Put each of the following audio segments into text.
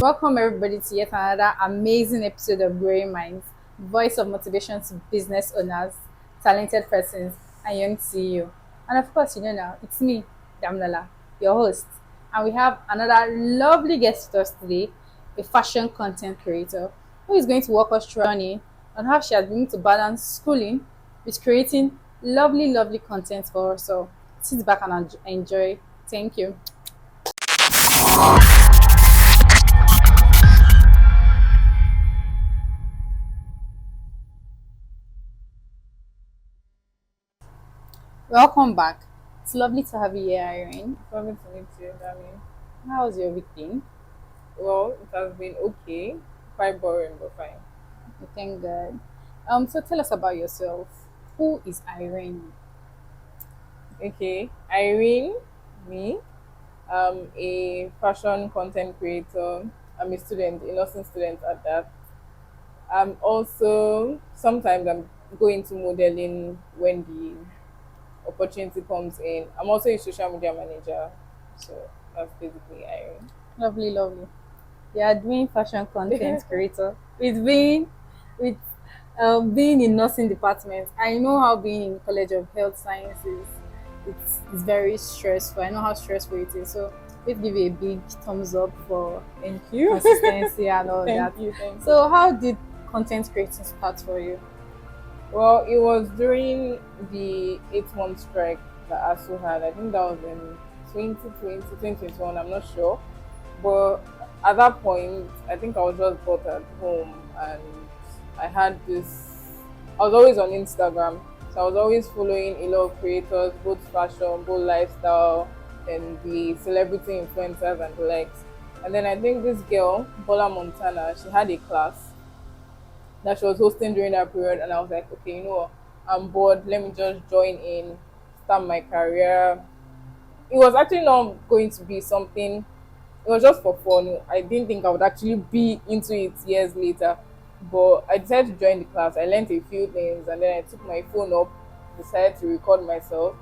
Welcome everybody to yet another amazing episode of Growing Minds, voice of motivation to business owners, talented persons, and young CEO. And of course, you know now, it's me, Damlala, your host. And we have another lovely guest with us today, a fashion content creator, who is going to walk us through a journey on how she has been able to balance schooling with creating lovely, lovely content for us. So sit back and enjoy. Thank you. Welcome back. It's lovely to have you here, Irene. Lovely to meet you, Dami. How's your week been? Well, it has been okay. Quite boring, but fine. Thank God. So tell us about yourself. Who is Irene? Okay. Irene, me, a fashion content creator. I'm a student, a nursing student at that. I'm also, sometimes I'm going to modeling when the opportunity comes in. I'm also a social media manager. So that's basically Irene. Lovely, lovely. You are doing fashion content creator. With being in nursing department. I know how being in College of Health Sciences it's very stressful. I know how stressful it is. So let's give you a big thumbs up for Thank you. consistency and all Thank that. you. Thank you. So how did content creating start for you? Well, it was during the 8 month strike that ASU had. I think that was in 2020, 2021, I'm not sure. But at that point, I think I was just bored at home and I had this. I was always on Instagram. So I was always following a lot of creators, both fashion, both lifestyle, and the celebrity influencers and the likes. And then I think this girl, Bola Montana, she had a class that she was hosting during that period, and I was like, okay, you know what, I'm bored, let me just join in, start my career. It was actually not going to be something, it was just for fun. I didn't think I would actually be into it years later, but I decided to join the class. I learned a few things, and then I took my phone up, decided to record myself.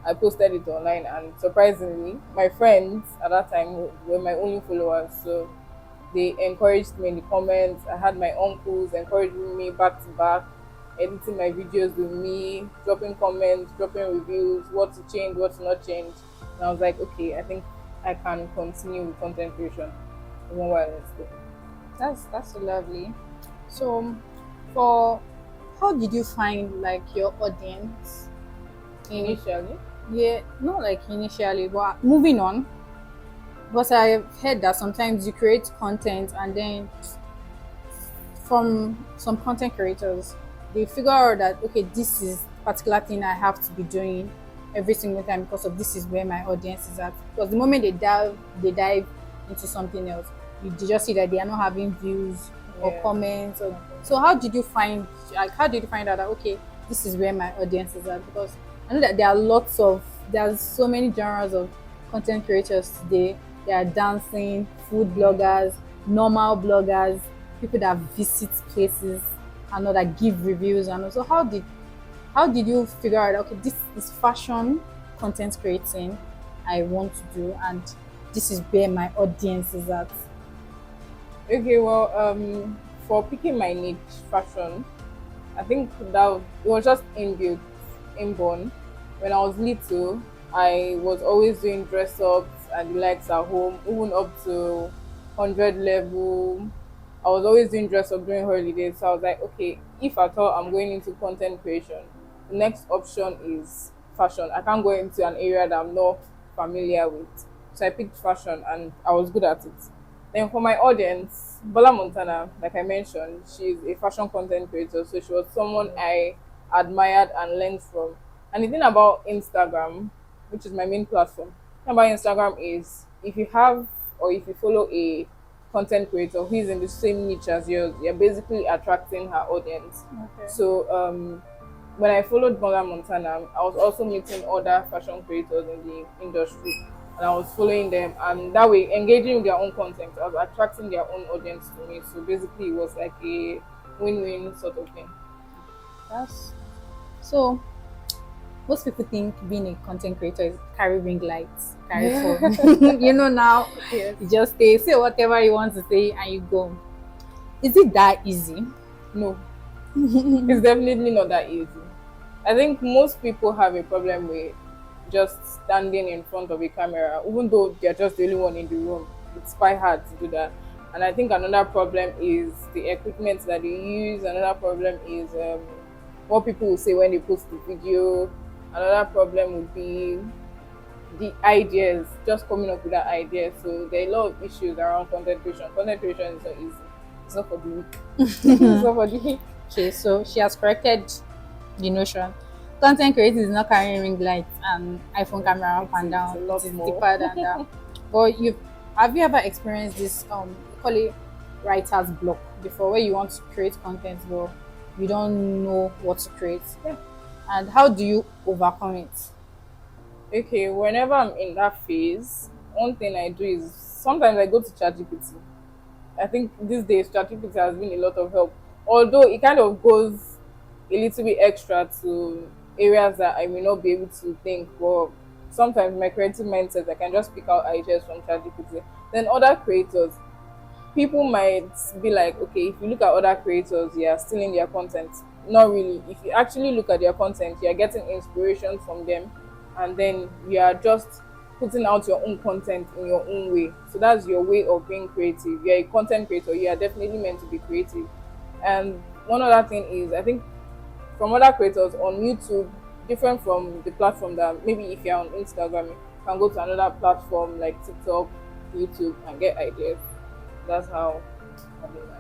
I posted it online, and surprisingly, my friends at that time were my only followers. So they encouraged me in the comments. I had my uncles encouraging me back to back, editing my videos with me, dropping comments, dropping reviews, what to change, what to not change. And I was like, okay, I think I can continue with content creation even while in school. That's so lovely. So for how did you find like your audience in Initially, yeah, not like initially, but moving on. Because I've heard that sometimes you create content and then from some content creators, they figure out that okay, this is particular thing I have to be doing every single time because of this is where my audience is at. Because the moment they dive into something else, you just see that they are not having views or yeah. comments or so how did you find how did you find out that okay, this is where my audience is at? Because I know that there's so many genres of content creators today. There are dancing, food bloggers, normal bloggers, people that visit places and all that give reviews and also how did you figure out okay, this is fashion content creating I want to do and this is where my audience is at? Okay, well, for picking my niche, fashion, I think that it was just inbuilt, inborn. When I was little, I was always doing dress ups and the likes at home, even up to 100 level. I was always doing dress up during holidays. So I was like, okay, if at all I'm going into content creation, the next option is fashion. I can't go into an area that I'm not familiar with. So I picked fashion and I was good at it. Then for my audience, Bola Montana, like I mentioned, she's a fashion content creator, so she was someone I admired and learned from. And the thing about Instagram, which is my main platform, the thing about Instagram is if you have or if you follow a content creator who is in the same niche as yours, you're basically attracting her audience. Okay. So when I followed Bola Montana, I was also meeting other fashion creators in the industry and I was following them and that way engaging with their own content. I was attracting their own audience to me. So basically it was like a win-win sort of thing. That's so Most people think being a content creator is carry ring lights, carry phone. Yeah. Now Yes. you just say whatever you want to say and you go. Is it that easy? No, it's definitely not that easy. I think most people have a problem with just standing in front of a camera, even though they're just the only one in the room. It's quite hard to do that. And I think another problem is the equipment that they use. Another problem is what people will say when they post the video. Another problem would be the ideas, just coming up with that idea. So there are a lot of issues around content creation. Content creation is not easy. It's not for the weak. It's not for the weak. Okay, so she has corrected the notion. Content creating is not carrying ring lights and iPhone camera up and It's a down. It lot is more. deeper than that. But you have you ever experienced this we call it writer's block before, where you want to create content but you don't know what to create? Yeah. And how do you overcome it? Okay, whenever I'm in that phase, one thing I do is sometimes I go to ChatGPT. I think these days ChatGPT has been a lot of help. Although it kind of goes a little bit extra to areas that I may not be able to think, but sometimes my creative mindset I can just pick out ideas from ChatGPT. Then other creators, people might be like, okay, if you look at other creators, they are stealing their content. Not really. If you actually look at their content, you are getting inspiration from them, and then you are just putting out your own content in your own way. So that's your way of being creative. You're a content creator. You are definitely meant to be creative. And one other thing is, I think from other creators on YouTube, different from the platform that maybe if you're on Instagram, you can go to another platform like TikTok, YouTube, and get ideas. That's how I do mine.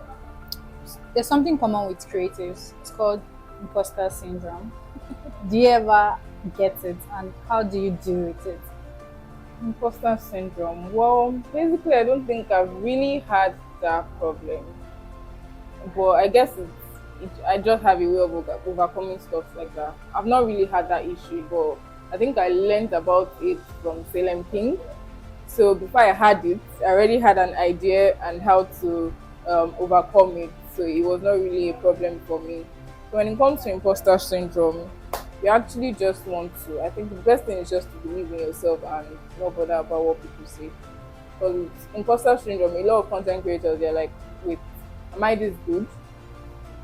There's something common with creatives. It's called imposter syndrome. Do you ever get it, and how do you deal with it? Imposter syndrome. Well, basically, I don't think I've really had that problem, but I guess I just have a way of overcoming stuff like that. I've not really had that issue, but I think I learned about it from Salem King. So before I had it, I already had an idea and how to overcome it. So it was not really a problem for me. So when it comes to imposter syndrome, you actually just want to. I think the best thing is just to believe in yourself and not bother about what people say. Because imposter syndrome, a lot of content creators they're like, wait, am I this good?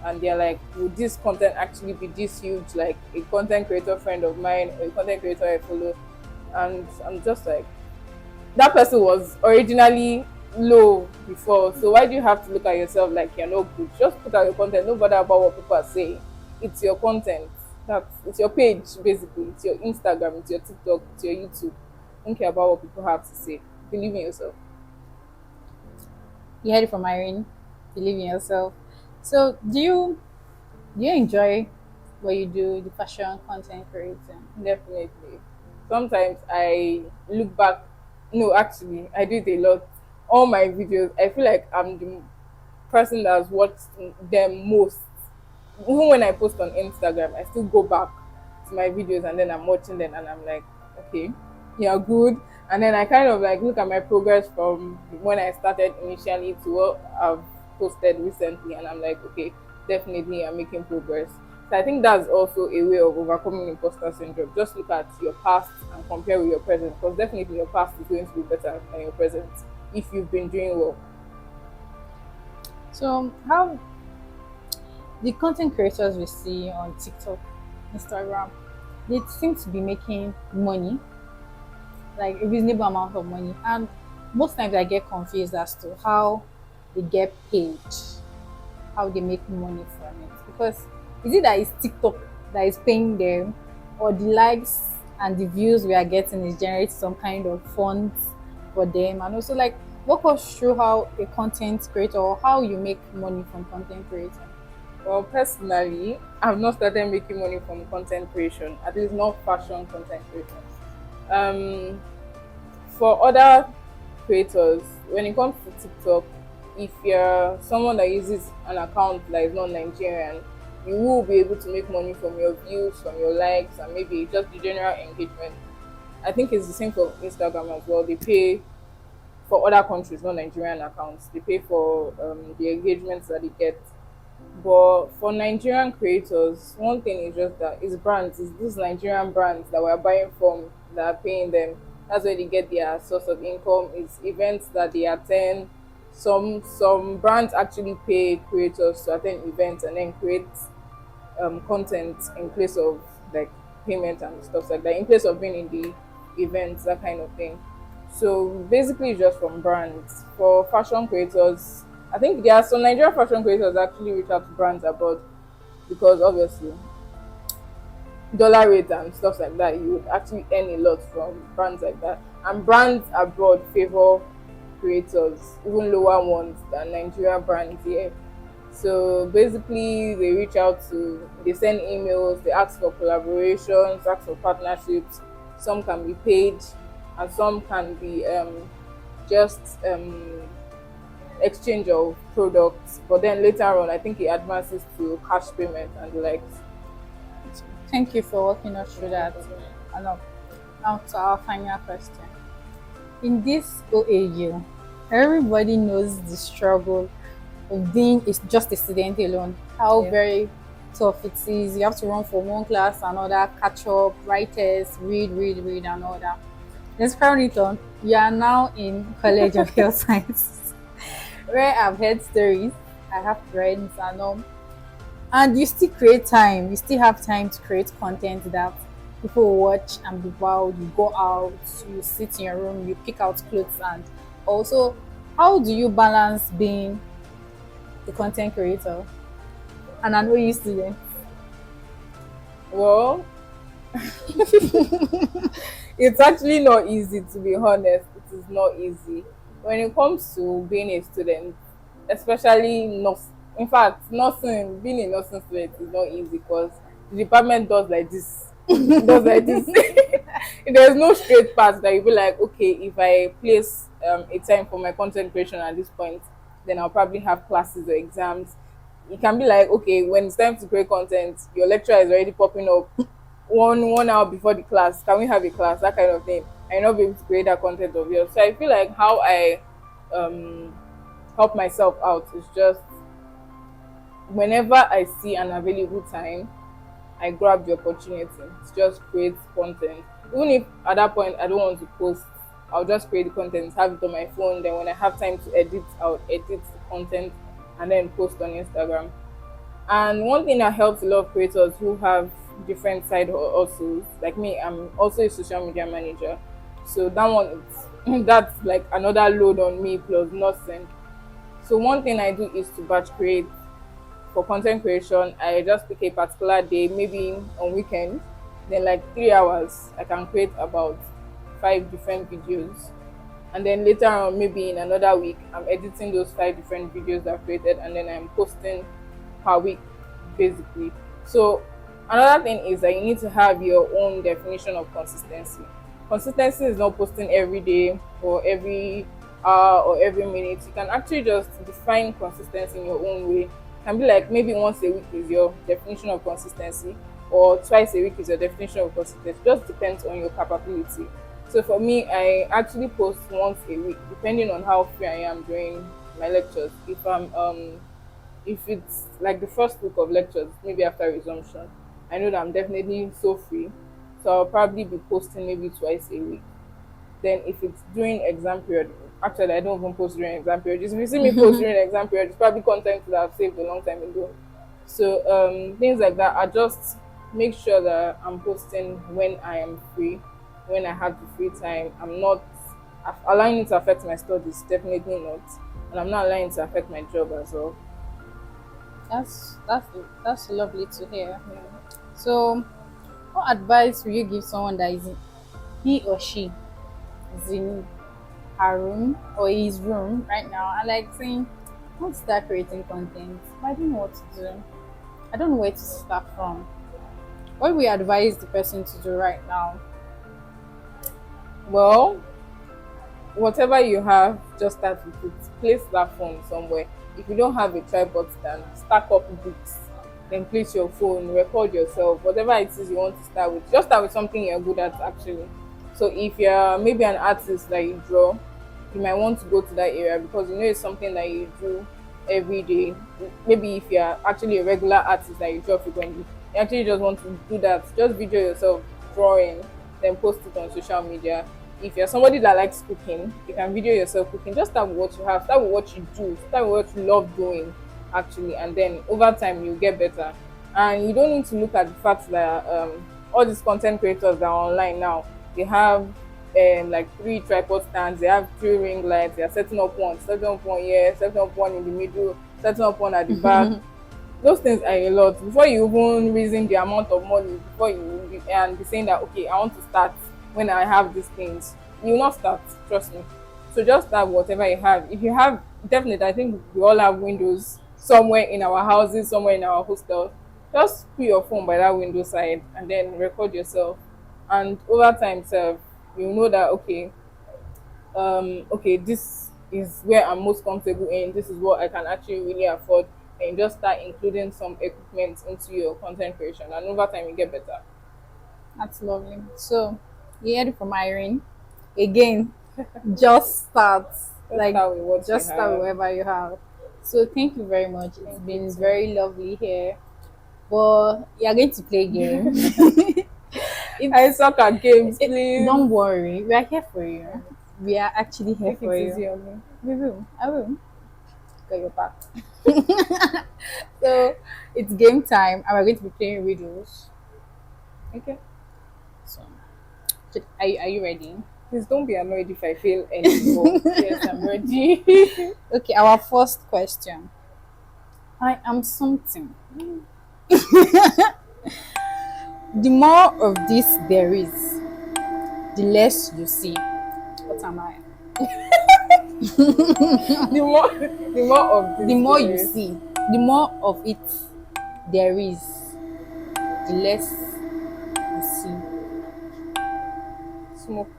And they're like, would this content actually be this huge? Like a content creator friend of mine or a content creator I follow, and I'm just like, that person was originally low before. So why do you have to look at yourself like you're not good? Just put out your content. No bother about what people are saying. It's your content. It's your page basically. It's your Instagram. It's your TikTok. It's your YouTube. Don't care about what people have to say. Believe in yourself. You heard it from Irene. Believe in yourself. So, do you enjoy what you do, the fashion content creating? Definitely. Sometimes I look back. No, actually, I do it a lot. All my videos, I feel like I'm the person that's watched them most. Even when I post on Instagram, I still go back to my videos and then I'm watching them and I'm like, okay, you're good. And then I kind of like look at my progress from when I started initially to what I've posted recently and I'm like, okay, definitely I'm making progress. So I think that's also a way of overcoming imposter syndrome. Just look at your past and compare with your present because definitely your past is going to be better than your present if you've been doing well. So, how the content creators we see on TikTok, Instagram, they seem to be making money, like a reasonable amount of money, and most times I get confused as to how they get paid, how they make money from it. Because is it that it's TikTok that is paying them, or the likes and the views we are getting is generating some kind of funds for them? And also, like, walk us through how a content creator or how you make money from content creating. Well, personally, I've not started making money from content creation, at least not fashion content creation. Um, for other creators, when it comes to TikTok, if you're someone that uses an account that is not Nigerian, you will be able to make money from your views, from your likes, and maybe just the general engagement. I think it's the same for Instagram as well. They pay for other countries, not Nigerian accounts. They pay for the engagements that they get. But for Nigerian creators, one thing is just that it's brands, it's these Nigerian brands that we're buying from that are paying them. That's where they get their source of income. It's events that they attend. Some brands actually pay creators to attend events and then create content in place of like payment and stuff like that, in place of being in the events, that kind of thing. So basically it's just from brands. For fashion creators, I think there are some Nigerian fashion creators that actually reach out to brands abroad, because obviously dollar rate and stuff like that, you would actually earn a lot from brands like that. And brands abroad favor creators, even lower ones than Nigerian brands here. So basically, they reach out to, they send emails, they ask for collaborations, ask for partnerships. Some can be paid, and some can be just exchange of products. But then later on, I think it advances to cash payment and the likes. Thank you for walking us through that. And now to our final question. In this OAU, everybody knows the struggle of being is just a student alone. How Yeah. very tough it is. You have to run from one class to another, catch up, write tests, read, and all that. Let's crown it on. You are now in College of Health Sciences, where I've heard stories. I have friends and and you still create time. You still have time to create content that people will watch and be wowed. You go out, you sit in your room, you pick out clothes, and also, how do you balance being the content creator and an OU student? Well, it's actually not easy, to be honest. It is not easy. When it comes to being a student, especially nurse, in fact, nursing, being a nursing student is not easy because the department does like this, does like this. There's no straight path that you be like, okay, if I place a time for my content creation at this point, then I'll probably have classes or exams. It can be like, okay, when it's time to create content, your lecturer is already popping up 1 hour before the class. Can we have a class? That kind of thing. I not be able to create that content of yours. So I feel like how I um help myself out is just whenever I see an available time, I grab the opportunity to just create content. Even if at that point I don't want to post, I'll just create the content, have it on my phone. Then when I have time to edit, I'll edit the content and then post on Instagram. And one thing that helps a lot of creators who have different side hustles, like me, I'm also a social media manager. So that one, that's like another load on me plus nothing. So one thing I do is to batch create. For content creation, I just pick a particular day, maybe on weekend, then like 3 hours, I can create about 5 different videos. And then later on, maybe in another week, I'm editing those 5 different videos I've created, and then I'm posting per week, basically. So another thing is that you need to have your own definition of consistency. Consistency is not posting every day or every hour or every minute. You can actually just define consistency in your own way. It can be like maybe once a week is your definition of consistency, or twice a week is your definition of consistency. Just depends on your capability. So for me, I actually post once a week, depending on how free I am during my lectures. If it's like the first week of lectures, maybe after resumption, I know that I'm definitely so free. So I'll probably be posting maybe twice a week. Then if it's during exam period, actually I don't even post during exam period. Just if you see me post during exam period, it's probably content that I've saved a long time ago. So things like that, I just make sure that I'm posting when I am free, when I have the free time. I'm not allowing it to affect my studies, definitely not. And I'm not allowing it to affect my job as well. That's lovely to hear. So, what advice will you give someone that is he or she is in her room or his room right now and like saying, I want to start creating content, but I don't know what to do. I don't know where to start from. What we advise the person to do right now? Well, whatever you have, just start with it. Place that phone somewhere. If you don't have a tripod stand, stack up books, then place your phone, record yourself, whatever it is you want to start with. Just start with something you're good at actually. So if you're maybe an artist that you draw, you might want to go to that area because you know it's something that you do every day. Maybe if you're actually a regular artist that you draw frequently, you actually just want to do that. Just video yourself drawing, then post it on social media. If you're somebody that likes cooking, you can video yourself cooking. Just start with what you have, start with what you do, start with what you love doing actually, and then over time you get better. And you don't need to look at the fact that all these content creators that are online now, they have like 3 tripod stands, they have 3 ring lights, they are setting up one here, setting up one in the middle, setting up one at the back. Those things are a lot. Before you even reason the amount of money, before you be saying that okay, I want to start when I have these things, you will not start, trust me. So just start whatever you have. If you have, definitely, I think we all have windows somewhere in our houses, somewhere in our hostels. Just put your phone by that window side and then record yourself. And over time, sir, you know that okay, this is where I'm most comfortable in. This is what I can actually really afford. And you just start including some equipment into your content creation, and over time you get better. That's lovely. So you heard it from Irene. Again, just start. Just start with what Just you start have. wherever you have. So thank you very much. It's Thank been you too. very lovely here. But you're going to play game. I suck at games, please. Don't worry, we are here for you. We are actually here Take for it you. easy on me. We will. I will. Got your back. So it's game time, and we're going to be playing riddles. Okay. So, are you ready? Please don't be annoyed if I fail anymore. Yes, I'm ready. Okay, our first question. I am something. The more of this there is, the less you see. What am I? the more of this The more there you is. see, the more of it there is, the less you see. Smoke.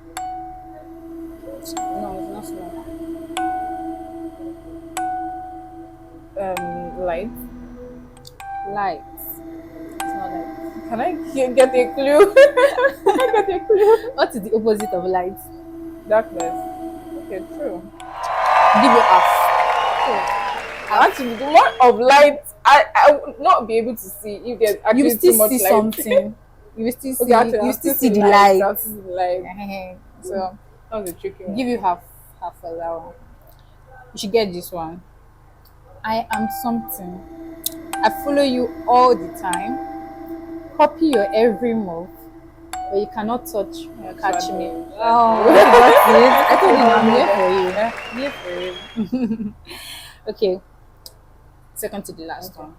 No, it's not smoke. Light. Light. It's not light. Can I get a clue? Can I get a clue? What is the opposite of light? Darkness. Okay, true. Give you half. Actually, the more of light, I would not be able to see if there's You actually will still too much see light. something. You will still see. Okay, actually, You I'll still see the I'll light. see the light. So That was a tricky one. give you half a that. You should get this one. I am something. I follow you all the time. Copy your every move, but you cannot touch or catch me. Oh, that's it. I told you I'm here for you. I'm here for you. Okay, second to the last one.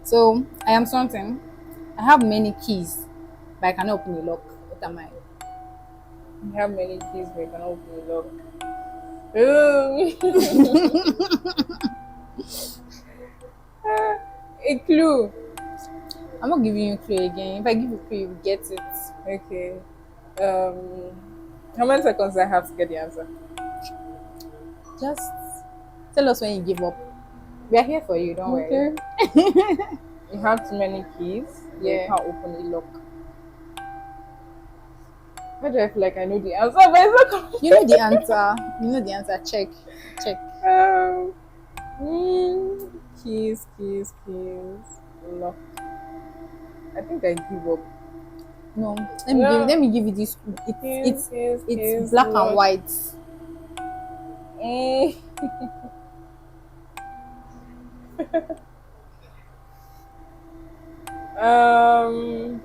So I am something. I have many keys, but I cannot open the lock. What am I? You have many keys, but you can open the lock. A clue. I'm not giving you a clue again. If I give you a clue, you will get it. Okay. How many seconds I have to get the answer? Just tell us when you give up. We are here for you. Don't worry. You have too many keys. but Yeah. You can't open the lock. Why do I feel like I know the answer? But it's not You know the answer. You know the answer. Check. Keys. Lock. I think I give up. No. No. Let me give you this. Keys, It's black lock. and white. Mm. um.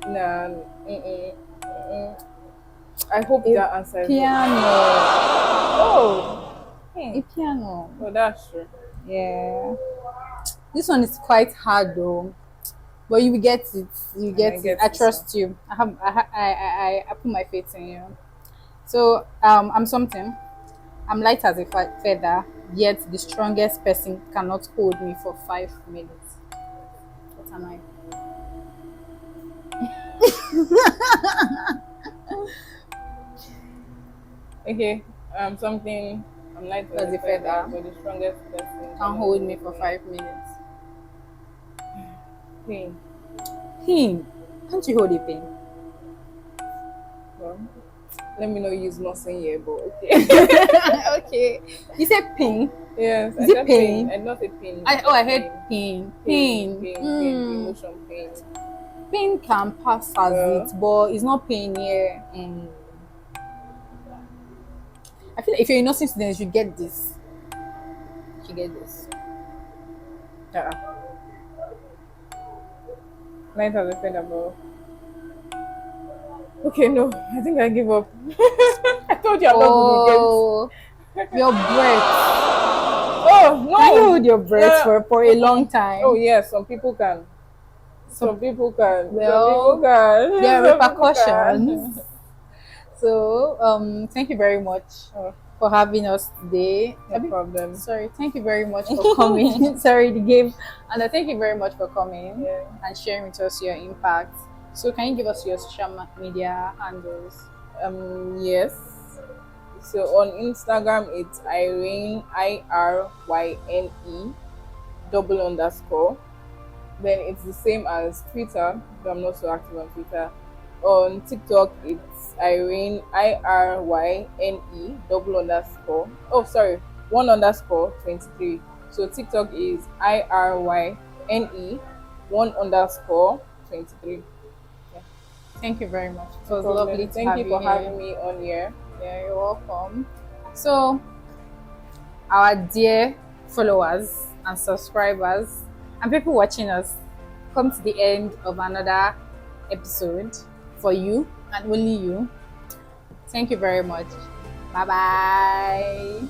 Nah. I hope that answer is not. Piano. Oh. A piano. Oh, that's true. Yeah. This one is quite hard though. But you will get it. You get it. get I it, trust you. I put my faith in you. So I'm something. I'm light as a feather, yet the strongest person cannot hold me for 5 minutes. What am I? Okay. Something. I'm light As a feather. but the strongest person Can hold me for 5 minutes. Pain. Him. Can't you hold a pen? Well, Let me not use nothing here, but okay. Okay. You said pin. Yes, Is it pain? And not a pin. I heard pain. Pain, emotion, pain. Pain can pass as it, but it's not pain here. I feel like if you're a nursing student, you should get this. You should get this. Yeah. 9,000 feet above. Okay, no, I think I give up. I told you I'm not Oh, your breath. Oh no! Can you hold your breath for a long time? Oh yes, some people can. Some people can. Well, some people can. there are Some people repercussions. can. So, thank you very much for having us today. No problem. Sorry, thank you very much for coming. Sorry, the game. And thank you very much for coming and sharing with us your impact. So, can you give us your social media handles? Yes. So on Instagram it's Irene IRYNE _. Then it's the same as Twitter, but I'm not so active on Twitter. On TikTok it's Irene IRYNE _. Oh sorry, 1_23. So TikTok is IRYNE 1_23. Thank you very much. It was lovely to Thank have you for here. having me on here. Yeah, you're welcome. So, our dear followers and subscribers and people watching us, come to the end of another episode for you and only you. Thank you very much. Bye bye.